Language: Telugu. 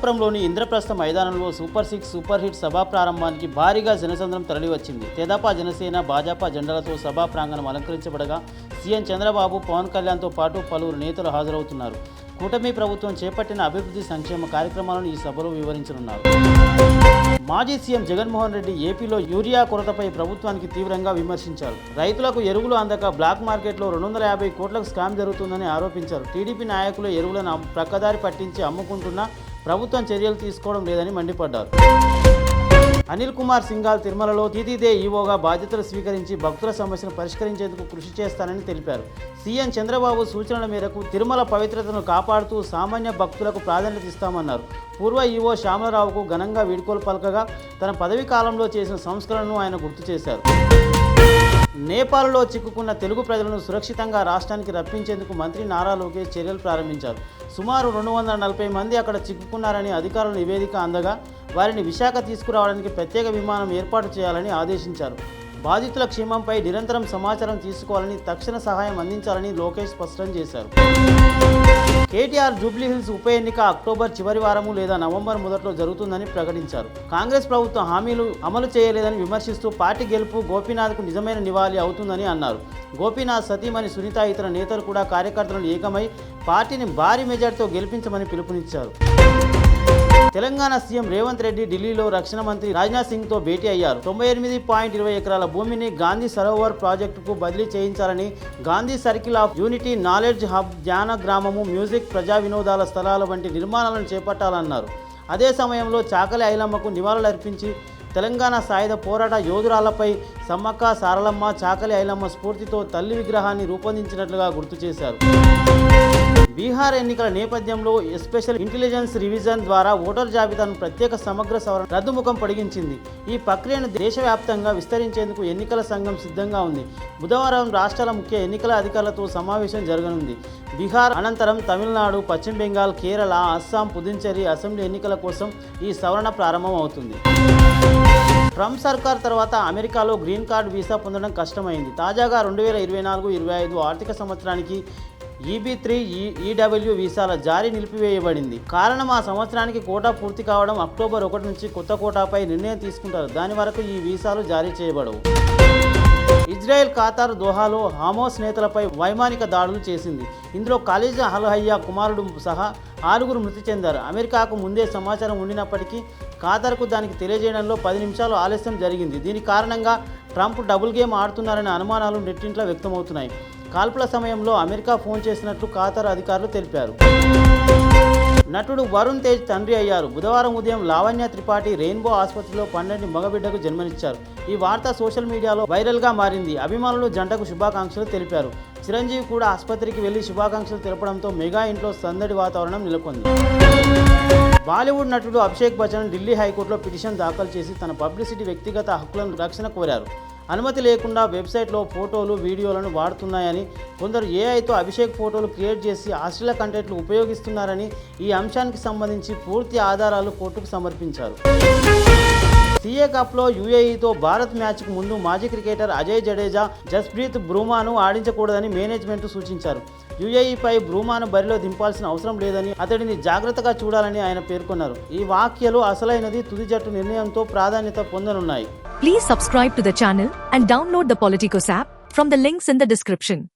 అనంతపురంలోని ఇంద్రప్రస్థ మైదానంలో సూపర్ 6 సూపర్ హిట్ సభా ప్రారంభానికి భారీగా జనసంద్రం తరలివచ్చింది. తెదేపా, జనసేన, భాజపా జెండాలతో సభా ప్రాంగణం అలంకరించబడగా సీఎం చంద్రబాబు, పవన్ కళ్యాణ్తో పాటు పలువురు నేతలు హాజరవుతున్నారు. కూటమి ప్రభుత్వం చేపట్టిన అభివృద్ధి సంక్షేమ కార్యక్రమాలను ఈ సభలో వివరించనున్నారు. మాజీ సీఎం జగన్మోహన్ రెడ్డి ఏపీలో యూరియా కొరతపై ప్రభుత్వానికి తీవ్రంగా విమర్శించారు. రైతులకు ఎరువులు అందక బ్లాక్ మార్కెట్లో 250 కోట్లకు స్కామ్ జరుగుతుందని ఆరోపించారు. టీడీపీ నాయకులు ఎరువులను ప్రక్కదారి పట్టించి అమ్ముకుంటున్నా ప్రభుత్వం చర్యలు తీసుకోవడం లేదని మండిపడ్డారు. అనిల్ కుమార్ సింఘాల్ తిరుమలలో తీతీదే ఈవోగా బాధ్యతలు స్వీకరించి భక్తుల సమస్యను పరిష్కరించేందుకు కృషి చేస్తానని తెలిపారు. సీఎం చంద్రబాబు సూచనల మేరకు తిరుమల పవిత్రతను కాపాడుతూ సామాన్య భక్తులకు ప్రాధాన్యత ఇస్తామన్నారు. పూర్వ ఈవో శ్యామలరావుకు ఘనంగా వీడ్కోలు పలకగా తన పదవీ కాలంలో చేసిన సంస్కరణను ఆయన గుర్తు చేశారు. నేపాల్లో చిక్కుకున్న తెలుగు ప్రజలను సురక్షితంగా రాష్ట్రానికి రప్పించేందుకు మంత్రి నారా లోకేష్ చర్యలు ప్రారంభించారు. సుమారు 240 మంది అక్కడ చిక్కుకున్నారని అధికారుల నివేదిక అందగా వారిని విశాఖ తీసుకురావడానికి ప్రత్యేక విమానం ఏర్పాటు చేయాలని ఆదేశించారు. బాధితుల క్షేమంపై నిరంతరం సమాచారం తీసుకోవాలని, తక్షణ సహాయం అందించాలని లోకేష్ స్పష్టం చేశారు. కేటీఆర్ జూబ్లీహిల్స్ ఉప ఎన్నిక అక్టోబర్ చివరి వారము లేదా నవంబర్ మొదట్లో జరుగుతుందని ప్రకటించారు. కాంగ్రెస్ ప్రభుత్వం హామీలు అమలు చేయలేదని విమర్శిస్తూ పార్టీ గెలుపు గోపీనాథ్కు నిజమైన నివాళి అవుతుందని అన్నారు. గోపీనాథ్ సతీమణి సునీత, ఇతర నేతలు కూడా కార్యకర్తలను ఏకమై పార్టీని భారీ మెజార్టీతో గెలిపించమని పిలుపునిచ్చారు. తెలంగాణ సీఎం రేవంత్ రెడ్డి ఢిల్లీలో రక్షణ మంత్రి రాజ్నాథ్ సింగ్తో భేటీ అయ్యారు. 98.20 ఎకరాల భూమిని గాంధీ సరోవర్ ప్రాజెక్టుకు బదిలీ చేయించాలని, Gandhi circle of unity, knowledge hub, ధ్యాన గ్రామము, మ్యూజిక్, ప్రజా వినోదాల స్థలాల వంటి నిర్మాణాలను చేపట్టాలన్నారు. అదే సమయంలో చాకలి ఐలమ్మకు నివాళులర్పించి తెలంగాణ సాయుధ పోరాట యోధురాలపై సమ్మక్క సారలమ్మ, చాకలి ఐలమ్మ స్ఫూర్తితో తల్లి విగ్రహాన్ని రూపొందించినట్లుగా గుర్తు చేశారు. బీహార్ ఎన్నికల నేపథ్యంలో స్పెషల్ ఇంటెలిజెన్స్ రివిజన్ ద్వారా ఓటర్ జాబితాను ప్రత్యేక సమగ్ర సవరణ రద్దుముఖం పొడిగించింది. ఈ ప్రక్రియను దేశవ్యాప్తంగా విస్తరించేందుకు ఎన్నికల సంఘం సిద్ధంగా ఉంది. బుధవారం రాష్ట్రాల ముఖ్య ఎన్నికల అధికారులతో సమావేశం జరగనుంది. బీహార్ అనంతరం తమిళనాడు, పశ్చిమ బెంగాల్, కేరళ, అస్సాం, పుదుచ్చేరి అసెంబ్లీ ఎన్నికల కోసం ఈ సవరణ ప్రారంభం అవుతుంది. ట్రంప్ సర్కార్ తర్వాత అమెరికాలో గ్రీన్ కార్డ్ వీసా పొందడం కష్టమైంది. తాజాగా 2024-25 ఆర్థిక సంవత్సరానికి EB3, EW వీసాల జారీ నిలిపివేయబడింది. కారణం ఆ సంవత్సరానికి కోటా పూర్తి కావడం. అక్టోబర్ 1 నుంచి కొత్త కోటాపై నిర్ణయం తీసుకుంటారు. దాని వరకు ఈ వీసాలు జారీ చేయబడవు. ఇజ్రాయెల్ ఖతార్ దోహాలో హమాస్ నేతలపై వైమానిక దాడులు చేసింది. ఇందులో ఖలీద్ అల్-హయ్యా కుమారుడు సహా 6 మృతి చెందారు. అమెరికాకు ముందే సమాచారం ఉండినప్పటికీ ఖతార్కు దానికి తెలియజేయడంలో 10 నిమిషాలు ఆలస్యం జరిగింది. దీని కారణంగా ట్రంప్ డబుల్ గేమ్ ఆడుతున్నారనే అనుమానాలు నెట్టింట్లో వ్యక్తమవుతున్నాయి. కాల్పుల సమయంలో అమెరికా ఫోన్ చేసినట్లు ఖతార్ అధికారులు తెలిపారు. నటుడు వరుణ్ తేజ్ తండ్రి అయ్యారు. బుధవారం ఉదయం లావణ్య త్రిపాఠి రెయిన్బో ఆసుపత్రిలో 12 మగబిడ్డకు జన్మనిచ్చారు. ఈ వార్త సోషల్ మీడియాలో వైరల్గా మారింది. అభిమానులు జంటకు శుభాకాంక్షలు తెలిపారు. చిరంజీవి కూడా ఆసుపత్రికి వెళ్లి శుభాకాంక్షలు తెలపడంతో మెగా ఇంట్లో సందడి వాతావరణం నెలకొంది. బాలీవుడ్ నటుడు అభిషేక్ బచ్చన్ ఢిల్లీ హైకోర్టులో పిటిషన్ దాఖలు చేసి తన పబ్లిసిటీ, వ్యక్తిగత హక్కులను రక్షణ కోరారు. అనుమతి లేకుండా వెబ్సైట్లో ఫోటోలు, వీడియోలను వాడుతున్నాయని, కొందరు ఏఐతో అభిషేక్ ఫోటోలు క్రియేట్ చేసి అశ్లీల కంటెంట్లు ఉపయోగిస్తున్నారని, ఈ అంశానికి సంబంధించి పూర్తి ఆధారాలు కోర్టుకు సమర్పించారు. సీఏ కప్లో యూఏఈతో భారత్ మ్యాచ్కు ముందు మాజీ క్రికెటర్ అజయ్ జడేజా జస్ప్రీత్ బుమ్రాను ఆడించకూడదని మేనేజ్మెంట్ సూచించారు. యూఏఈపై బుమ్రాను బరిలో దింపాల్సిన అవసరం లేదని, అతడిని జాగ్రత్తగా చూడాలని ఆయన పేర్కొన్నారు. ఈ వ్యాఖ్యలు అసలైనది తుది జట్టు నిర్ణయంతో ప్రాధాన్యత పొందనున్నాయి. Please subscribe to the channel and download the Politicos app from the links in the description.